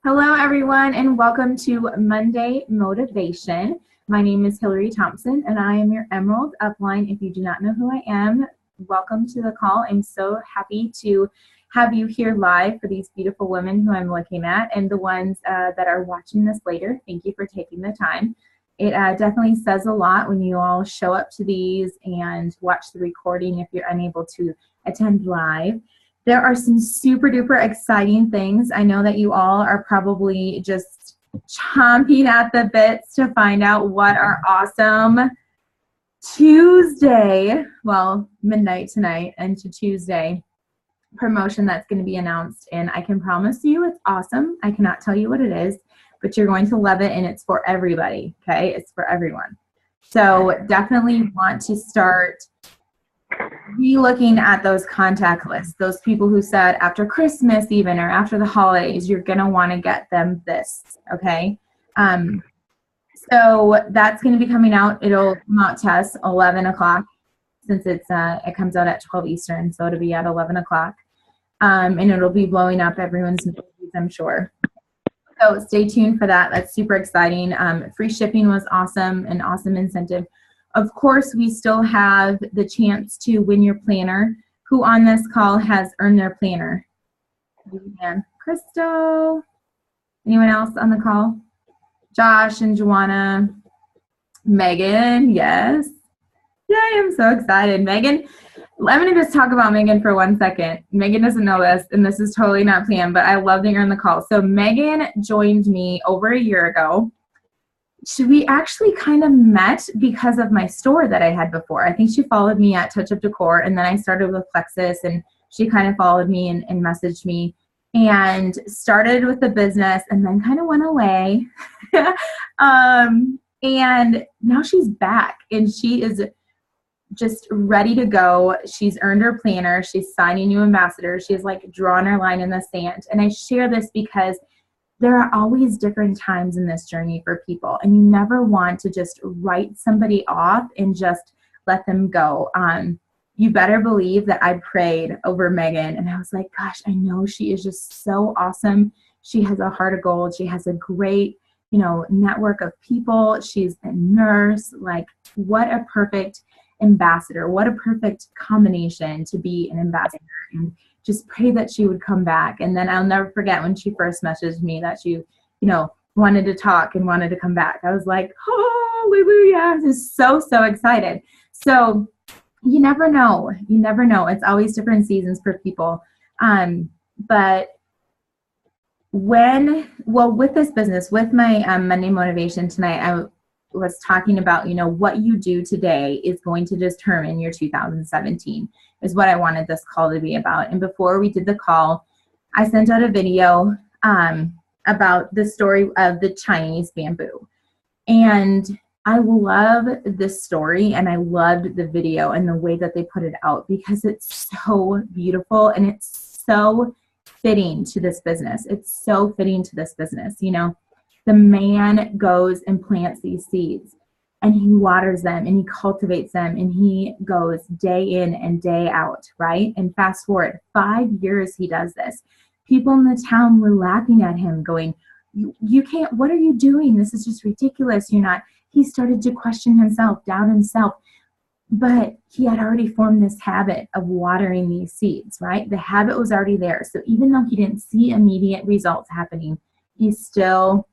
Hello, everyone, and welcome to Monday Motivation. My name is Hillary Thompson, and I am your Emerald Upline. If you do not know who I am, welcome to the call. I'm so happy to have you here live for these beautiful women who I'm looking at, and the ones that are watching this later. Thank you for taking the time. It definitely says a lot when you all show up to these and watch the recording if you're unable to attend live. There are some super duper exciting things. I know that you all are probably just chomping at the bits to find out what our awesome Tuesday, well, midnight tonight into Tuesday promotion that's going to be announced. And I can promise you it's awesome. I cannot tell you what it is, but you're going to love it, and it's for everybody, okay? It's for everyone. So definitely want to start re-looking at those contact lists, those people who said after Christmas even or after the holidays, you're going to want to get them this, okay? So that's going to be coming out. It'll come out to us 11 o'clock since it comes out at 12 Eastern, so it'll be at 11 o'clock. And it'll be blowing up everyone's news, I'm sure. So stay tuned for that. That's super exciting. Free shipping was awesome, an awesome incentive. Of course, we still have the chance to win your planner. Who on this call has earned their planner? Crystal? Anyone else on the call? Josh and Joanna? Megan? Yes. Yay, I'm so excited. Megan, I'm going to just talk about Megan for 1 second. Megan doesn't know this, and this is totally not planned, but I love that you're on the call. So Megan joined me over a year ago. We actually kind of met because of my store that I had before. I think she followed me at Touch Up Decor, and then I started with Plexus, and she kind of followed me and messaged me and started with the business and then kind of went away. And now she's back, and she is just ready to go. She's earned her planner. She's signing new ambassadors. She's like drawn her line in the sand. And I share this because there are always different times in this journey for people, and you never want to just write somebody off and just let them go. You better believe that I prayed over Megan, and I was like, gosh, I know she is just so awesome. She has a heart of gold. She has a great, network of people. She's a nurse. Like, what a perfect ambassador. What a perfect combination to be an ambassador. And just pray that she would come back. And then I'll never forget when she first messaged me that she, wanted to talk and wanted to come back. I was like, hallelujah. I was so, so excited. So you never know. You never know. It's always different seasons for people. But with this business, with my Monday motivation tonight, I was talking about, what you do today is going to determine your 2017 is what I wanted this call to be about. And before we did the call, I sent out a video about the story of the Chinese bamboo. And I love this story, and I loved the video and the way that they put it out because it's so beautiful and it's so fitting to this business. It's so fitting to this business. The man goes and plants these seeds, and he waters them and he cultivates them, and he goes day in and day out, right? And fast forward 5 years he does this. People in the town were laughing at him going, you can't, what are you doing? This is just ridiculous. He started to question himself, doubt himself, but he had already formed this habit of watering these seeds, right? The habit was already there. So even though he didn't see immediate results happening, he still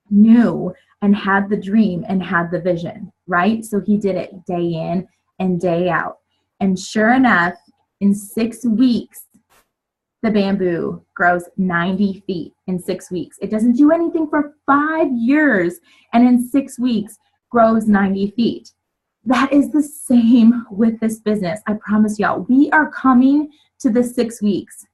knew and had the dream and had the vision, right? So he did it day in and day out. And sure enough, in 6 weeks, the bamboo grows 90 feet in 6 weeks. It doesn't do anything for 5 years, and in 6 weeks grows 90 feet. That is the same with this business. I promise y'all, we are coming to the 6 weeks,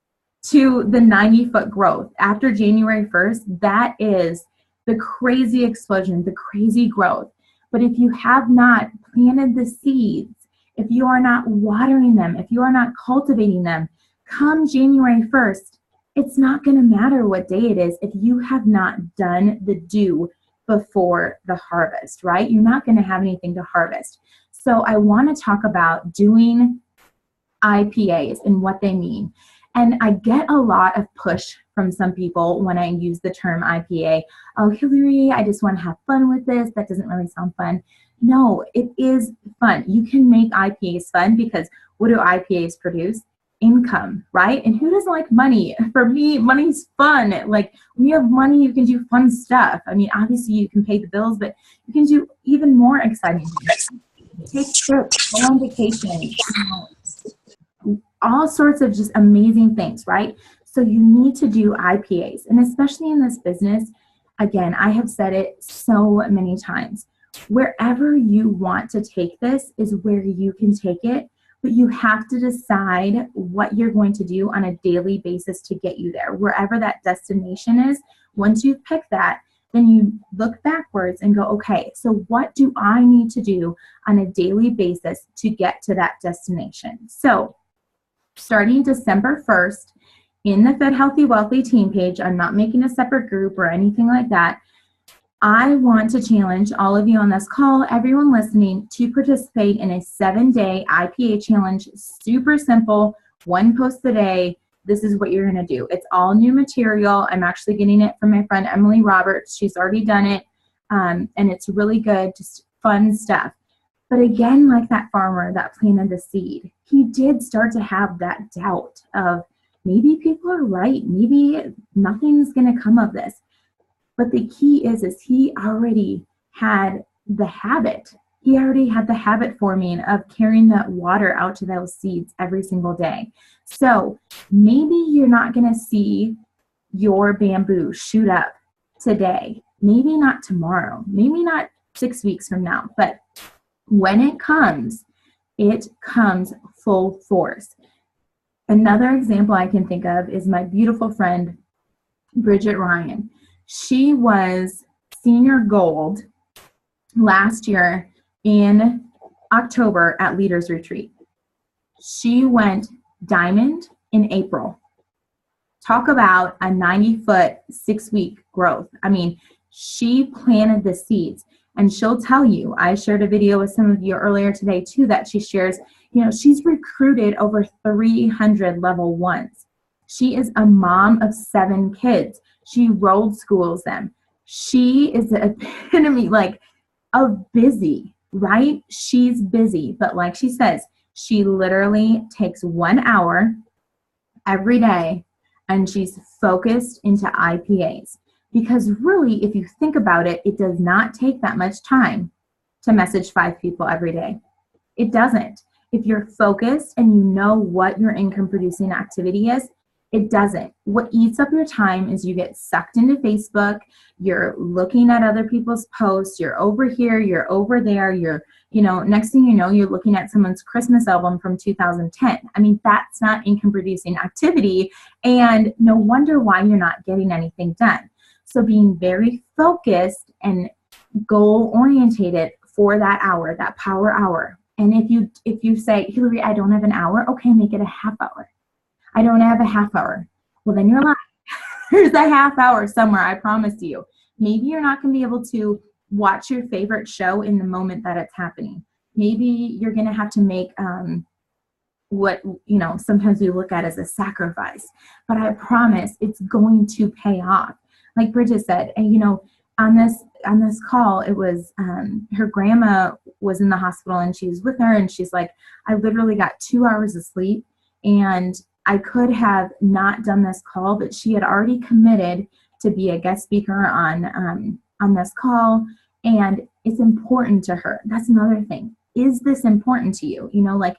to the 90-foot growth. After January 1st, that is the crazy explosion, the crazy growth. But if you have not planted the seeds, if you are not watering them, if you are not cultivating them, come January 1st, it's not going to matter what day it is if you have not done the do before the harvest, right? You're not going to have anything to harvest. So I want to talk about doing IPAs and what they mean. And I get a lot of push from some people when I use the term IPA. Oh, Hillary, I just want to have fun with this. That doesn't really sound fun. No, it is fun. You can make IPAs fun because what do IPAs produce? Income, right? And who doesn't like money? For me, money's fun. Like, when you have money, you can do fun stuff. I mean, obviously you can pay the bills, but you can do even more exciting things. Take trips, go on vacation, all sorts of just amazing things, right? So you need to do IPAs. And especially in this business, again, I have said it so many times, wherever you want to take this is where you can take it, but you have to decide what you're going to do on a daily basis to get you there. Wherever that destination is, once you've picked that, then you look backwards and go, okay, so what do I need to do on a daily basis to get to that destination? So starting December 1st, in the Fit Healthy Wealthy team page, I'm not making a separate group or anything like that. I want to challenge all of you on this call, everyone listening, to participate in a 7-day IPA challenge. Super simple, 1 post a day. This is what you're going to do. It's all new material. I'm actually getting it from my friend Emily Roberts. She's already done it, and it's really good, just fun stuff. But again, like that farmer that planted the seed, he did start to have that doubt of maybe people are right, maybe nothing's going to come of this. But the key is he already had the habit. He already had the habit forming of carrying that water out to those seeds every single day. So maybe you're not going to see your bamboo shoot up today. Maybe not tomorrow. Maybe not 6 weeks from now. But when it comes full force. Another example I can think of is my beautiful friend, Bridget Ryan. She was senior gold last year in October at Leaders Retreat. She went diamond in April. Talk about a 90-foot, 6-week growth. I mean, she planted the seeds. And she'll tell you, I shared a video with some of you earlier today too, that she shares, she's recruited over 300 level 1s. She is a mom of 7 kids. She rolled schools them. She is the epitome of busy, right? She's busy, but like she says, she literally takes 1 hour every day and she's focused into IPAs. Because really, if you think about it, it does not take that much time to message 5 people every day. It doesn't. If you're focused and you know what your income producing activity is, it doesn't. What eats up your time is you get sucked into Facebook, you're looking at other people's posts, you're over here, you're over there, next thing you know, you're looking at someone's Christmas album from 2010. I mean, that's not income producing activity, and no wonder why you're not getting anything done. So being very focused and goal-orientated for that hour, that power hour. And if you say, Hillary, I don't have an hour, okay, make it a half hour. I don't have a half hour. Well, then you're lying. There's a half hour somewhere, I promise you. Maybe you're not going to be able to watch your favorite show in the moment that it's happening. Maybe you're going to have to make what sometimes we look at as a sacrifice. But I promise it's going to pay off. Like Bridget said, and on this call, it was her grandma was in the hospital and she was with her, and she's like, I literally got 2 hours of sleep, and I could have not done this call, but she had already committed to be a guest speaker on this call, and it's important to her. That's another thing. Is this important to you?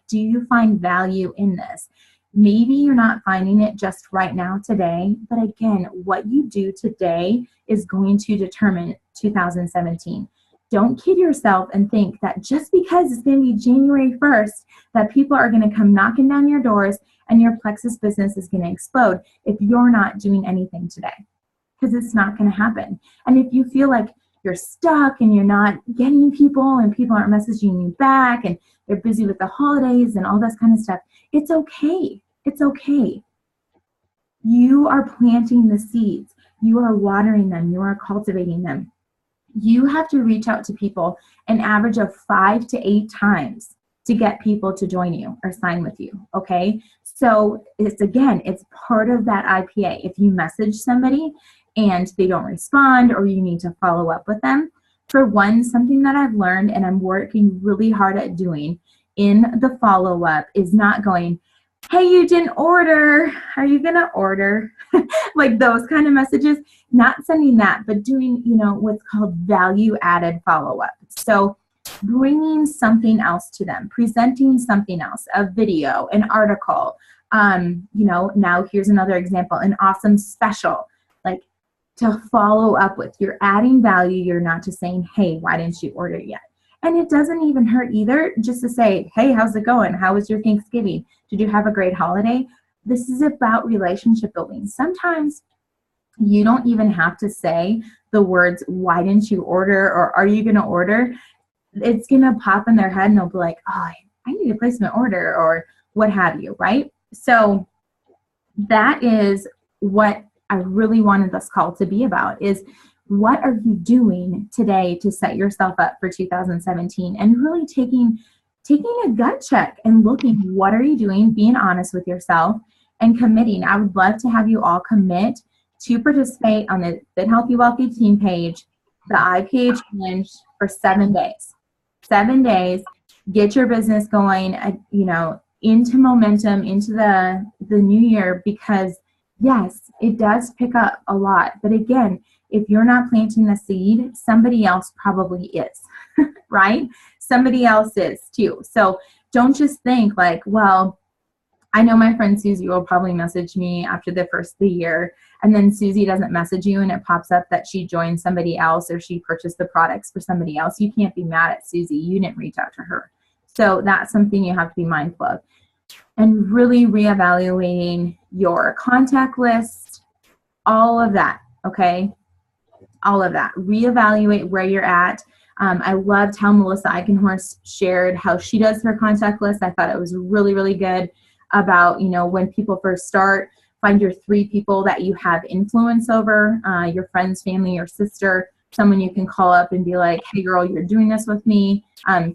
Do you find value in this? Maybe you're not finding it just right now today, but again, what you do today is going to determine 2017. Don't kid yourself and think that just because it's going to be January 1st that people are going to come knocking down your doors and your Plexus business is going to explode if you're not doing anything today, because it's not going to happen. And if you feel like you're stuck and you're not getting people and people aren't messaging you back and they're busy with the holidays and all this kind of stuff, it's okay. It's okay. You are planting the seeds. You are watering them. You are cultivating them. You have to reach out to people an average of 5 to 8 times to get people to join you or sign with you, okay? So it's part of that IPA. If you message somebody and they don't respond, or you need to follow up with them, for one, something that I've learned and I'm working really hard at doing in the follow-up is not going, hey, you didn't order, are you gonna order? Like those kind of messages, not sending that, but doing, what's called value-added follow-up. So bringing something else to them, presenting something else, a video, an article. Now here's another example, an awesome special, like to follow up with. You're adding value. You're not just saying, hey, why didn't you order yet? And it doesn't even hurt either just to say, hey, how's it going? How was your Thanksgiving? Did you have a great holiday? This is about relationship building. Sometimes you don't even have to say the words, why didn't you order? Or are you going to order? It's going to pop in their head and they'll be like, oh, I need to place my order, or what have you, right? So that is what I really wanted this call to be about, is what are you doing today to set yourself up for 2017, and really taking a gut check and looking, what are you doing, being honest with yourself and committing. I would love to have you all commit to participate on the Fit Healthy Wealthy team page, the IPA challenge, for 7 days. 7 days, get your business going, into momentum, into the new year, because yes, it does pick up a lot. But again, if you're not planting the seed, somebody else probably is, right? Somebody else is too. So don't just think like, well, I know my friend Susie will probably message me after the first of the year, and then Susie doesn't message you and it pops up that she joined somebody else or she purchased the products for somebody else. You can't be mad at Susie. You didn't reach out to her. So that's something you have to be mindful of. And really reevaluating your contact list, all of that, okay? All of that. Reevaluate where you're at. I loved how Melissa Eichenhorst shared how she does her contact list. I thought it was really, really good about, when people first start, find your 3 people that you have influence over, your friends, family, your sister, someone you can call up and be like, hey girl, you're doing this with me.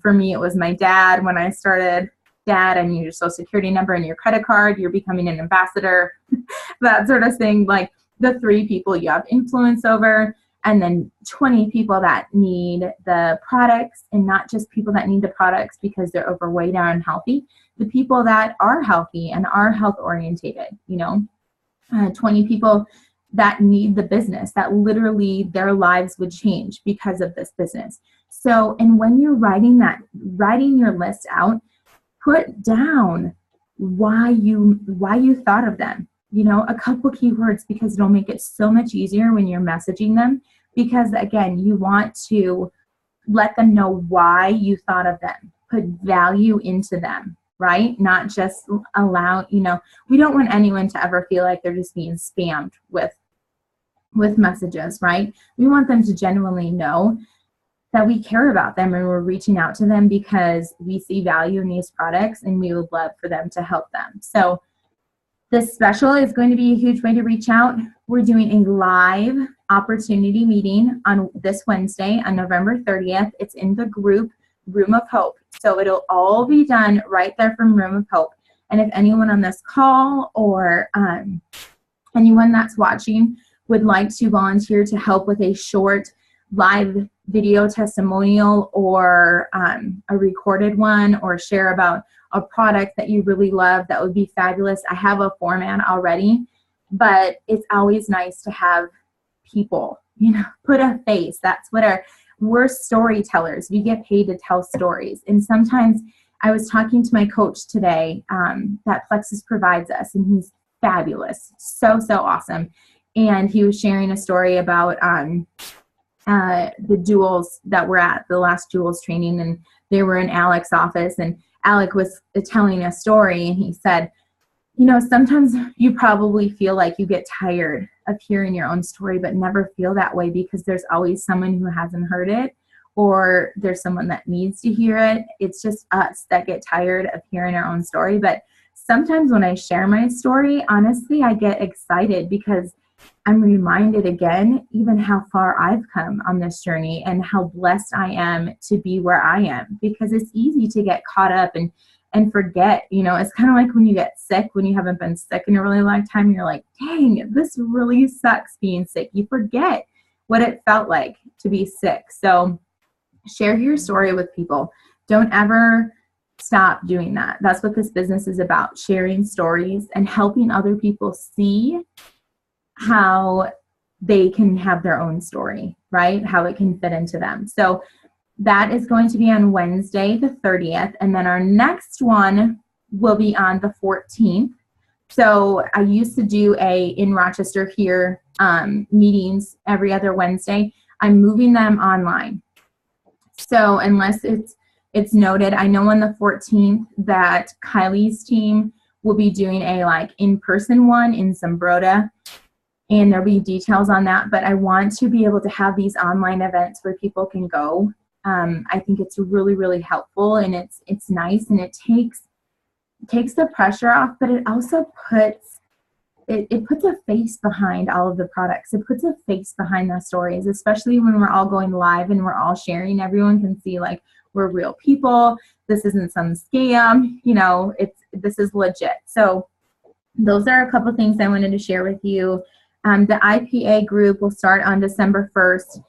For me, it was my dad when I started. Dad, I need your social security number and your credit card. You're becoming an ambassador, that sort of thing. Like the 3 people you have influence over, and then 20 people that need the products, and not just people that need the products because they're overweight or unhealthy, the people that are healthy and are health orientated, 20 people that need the business, that literally their lives would change because of this business. So, and when you're writing your list out, put down why you thought of them, a couple keywords, because it'll make it so much easier when you're messaging them, because again, you want to let them know why you thought of them, put value into them, right? Not just allow, we don't want anyone to ever feel like they're just being spammed with messages, right? We want them to genuinely know that we care about them and we're reaching out to them because we see value in these products and we would love for them to help them. So this special is going to be a huge way to reach out. We're doing a live opportunity meeting on this Wednesday on November 30th. It's in the group Room of Hope. So it'll all be done right there from Room of Hope. And if anyone on this call or anyone that's watching would like to volunteer to help with a short live video testimonial or a recorded one, or share about a product that you really love, that would be fabulous. I have a format already, but it's always nice to have people, put a face. That's what we're storytellers. We get paid to tell stories. And sometimes I was talking to my coach today that Plexus provides us, and he's fabulous. So, so awesome. And he was sharing a story about the duals that were at the last duals training, and they were in Alec's office, and Alec was telling a story, and he said, sometimes you probably feel like you get tired of hearing your own story, but never feel that way, because there's always someone who hasn't heard it, or there's someone that needs to hear it. It's just us that get tired of hearing our own story. But sometimes when I share my story, honestly, I get excited because I'm reminded again, even how far I've come on this journey and how blessed I am to be where I am, because it's easy to get caught up and and forget. It's kind of like when you get sick, when you haven't been sick in a really long time, you're like, dang, this really sucks being sick. You forget what it felt like to be sick. So share your story with people. Don't ever stop doing that. That's what this business is about, sharing stories and helping other people see how they can have their own story, right? How it can fit into them. So that is going to be on Wednesday, the 30th. And then our next one will be on the 14th. So I used to do in Rochester here, meetings every other Wednesday. I'm moving them online. So unless it's noted, I know on the 14th that Kylie's team will be doing a in-person one in Zumbrota, and there'll be details on that. But I want to be able to have these online events where people can go. I think it's really, really helpful, and it's nice, and it takes the pressure off, but it also puts a face behind all of the products. It puts a face behind the stories, especially when we're all going live and we're all sharing. Everyone can see we're real people. This isn't some scam. This is legit. So those are a couple things I wanted to share with you. The IPA group will start on December 1st.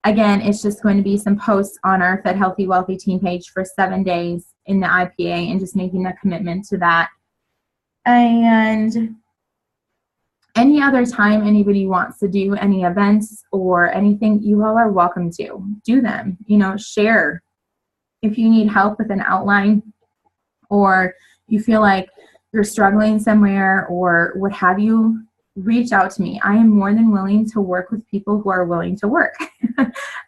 Again, it's just going to be some posts on our Fed Healthy Wealthy team page for 7 days in the IPA, and just making a commitment to that. And any other time anybody wants to do any events or anything, you all are welcome to do them. Share. If you need help with an outline, or you feel like you're struggling somewhere or what have you, reach out to me. I am more than willing to work with people who are willing to work.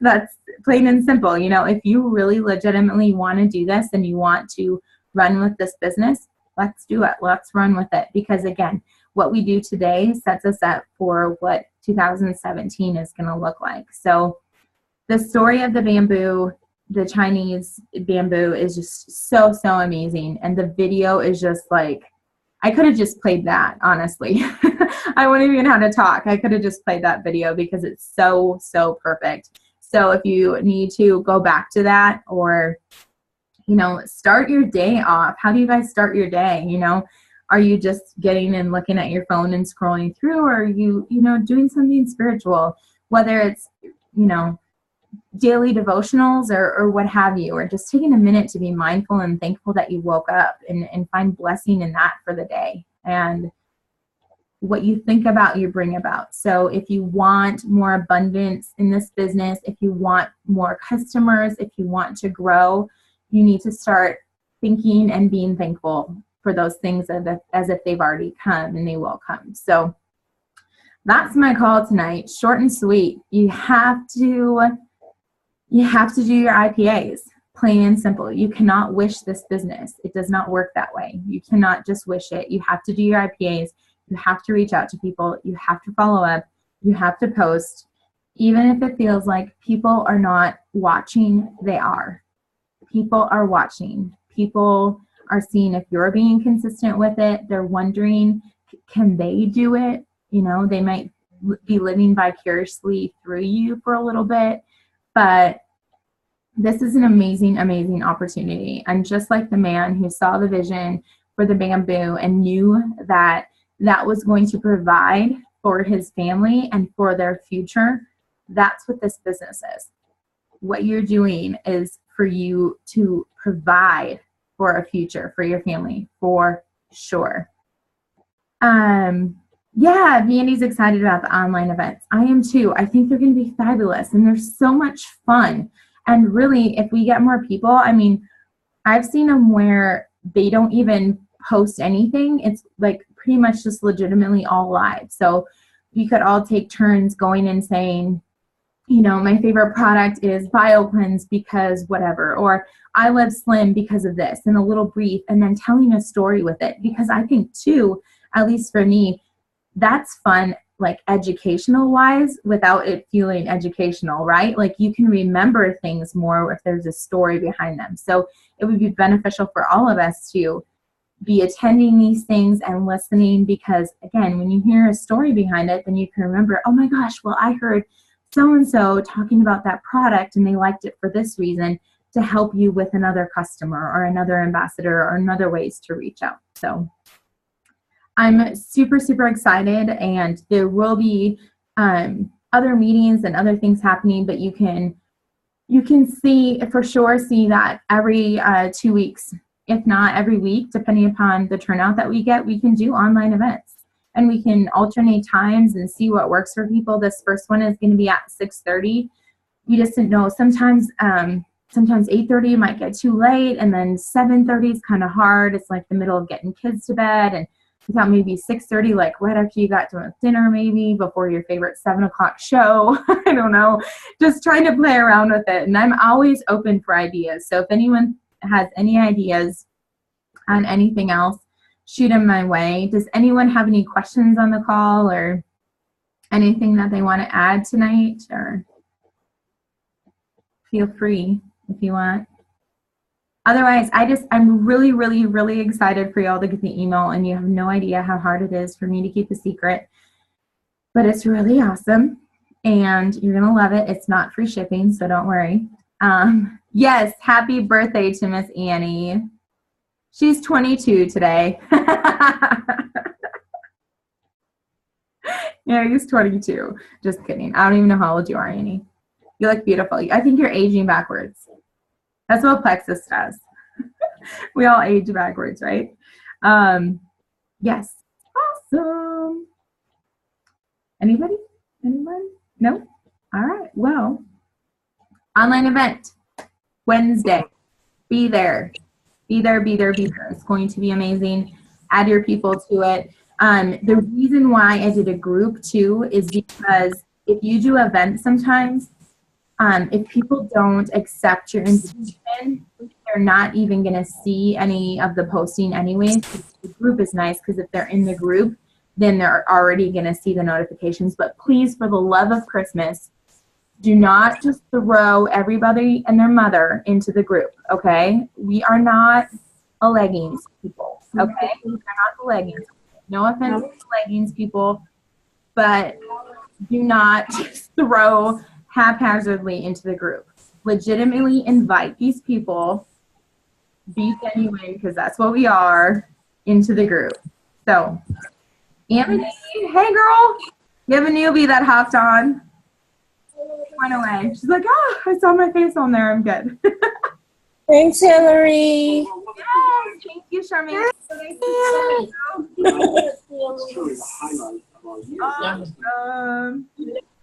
That's plain and simple. If you really legitimately want to do this and you want to run with this business, let's do it. Let's run with it. Because again, what we do today sets us up for what 2017 is going to look like. So the story of the bamboo, the Chinese bamboo, is just so, so amazing. And the video is just I could have just played that, honestly. I wouldn't even know how to talk. I could have just played that video because it's so, so perfect. So if you need to go back to that, or, start your day off. How do you guys start your day? Are you just getting and looking at your phone and scrolling through, or are you, doing something spiritual, whether it's, daily devotionals or what have you, or just taking a minute to be mindful and thankful that you woke up and find blessing in that for the day. And what you think about, you bring about. So if you want more abundance in this business, if you want more customers, if you want to grow, you need to start thinking and being thankful for those things as if they've already come, and they will come. So that's my call tonight. Short and sweet. You have to do your IPAs, plain and simple. You cannot wish this business. It does not work that way. You cannot just wish it. You have to do your IPAs. You have to reach out to people. You have to follow up. You have to post. Even if it feels like people are not watching, they are. People are watching. People are seeing if you're being consistent with it. They're wondering, can they do it? They might be living vicariously through you for a little bit. But this is an amazing, amazing opportunity. And just like the man who saw the vision for the bamboo and knew that that was going to provide for his family and for their future, that's what this business is. What you're doing is for you to provide for a future for your family, for sure. Yeah, Mandy's excited about the online events. I am too. I think they're going to be fabulous, and they're so much fun. And really, if we get more people, I've seen them where they don't even post anything. It's pretty much just legitimately all live. So we could all take turns going and saying, my favorite product is BioCleanse because whatever, or I live slim because of this, and a little brief, and then telling a story with it. Because I think too, at least for me, that's fun, educational wise, without it feeling educational, right? You can remember things more if there's a story behind them. So it would be beneficial for all of us to be attending these things and listening, because again, when you hear a story behind it, then you can remember, oh my gosh, well, I heard so-and-so talking about that product and they liked it for this reason. to help you with another customer or another ambassador or another ways to reach out. So I'm super, super excited, and there will be other meetings and other things happening, but you can see for sure that every 2 weeks, if not every week, depending upon the turnout that we get, we can do online events, and we can alternate times and see what works for people. This first one is going to be at 6:30. You just didn't know. Sometimes 8:30 might get too late, and then 7:30 is kind of hard. It's like the middle of getting kids to bed, and we thought maybe 6:30, like right after you got done with dinner, maybe before your favorite 7 o'clock show. I don't know, just trying to play around with it. And I'm always open for ideas. So if anyone has any ideas on anything else, shoot them my way. Does anyone have any questions on the call or anything that they want to add tonight? Or feel free if you want. Otherwise, I'm really, really, really excited for y'all to get the email, and you have no idea how hard it is for me to keep a secret, but it's really awesome, and you're going to love it. It's not free shipping, so don't worry. Yes, happy birthday to Miss Annie. She's 22 today. Yeah, he's 22. Just kidding. I don't even know how old you are, Annie. You look beautiful. I think you're aging backwards. That's what Plexus does. We all age backwards, right? Yes. Awesome. Anybody? Anybody? No? All right. Well, online event, Wednesday. Be there. Be there, be there, be there. It's going to be amazing. Add your people to it. The reason why I did a group too is because if you do events sometimes, if people don't accept your invitation, they're not even going to see any of the posting anyways. The group is nice because if they're in the group, then they're already going to see the notifications. But please, for the love of Christmas, do not just throw everybody and their mother into the group, okay? We are not a leggings people, okay? We are not the leggings. No offense to leggings people, but do not just throw haphazardly into the group. Legitimately invite these people, be genuine, because that's what we are, into the group. So, Amity, hey girl, you have a newbie that hopped on. Went away. She's like, oh, I saw my face on there. I'm good. Thanks, Hillary. Yes, thank you, Charmaine. Awesome.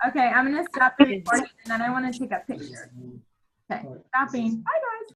Okay, I'm going to stop the recording, and then I want to take a picture. Okay, stopping. Bye, guys.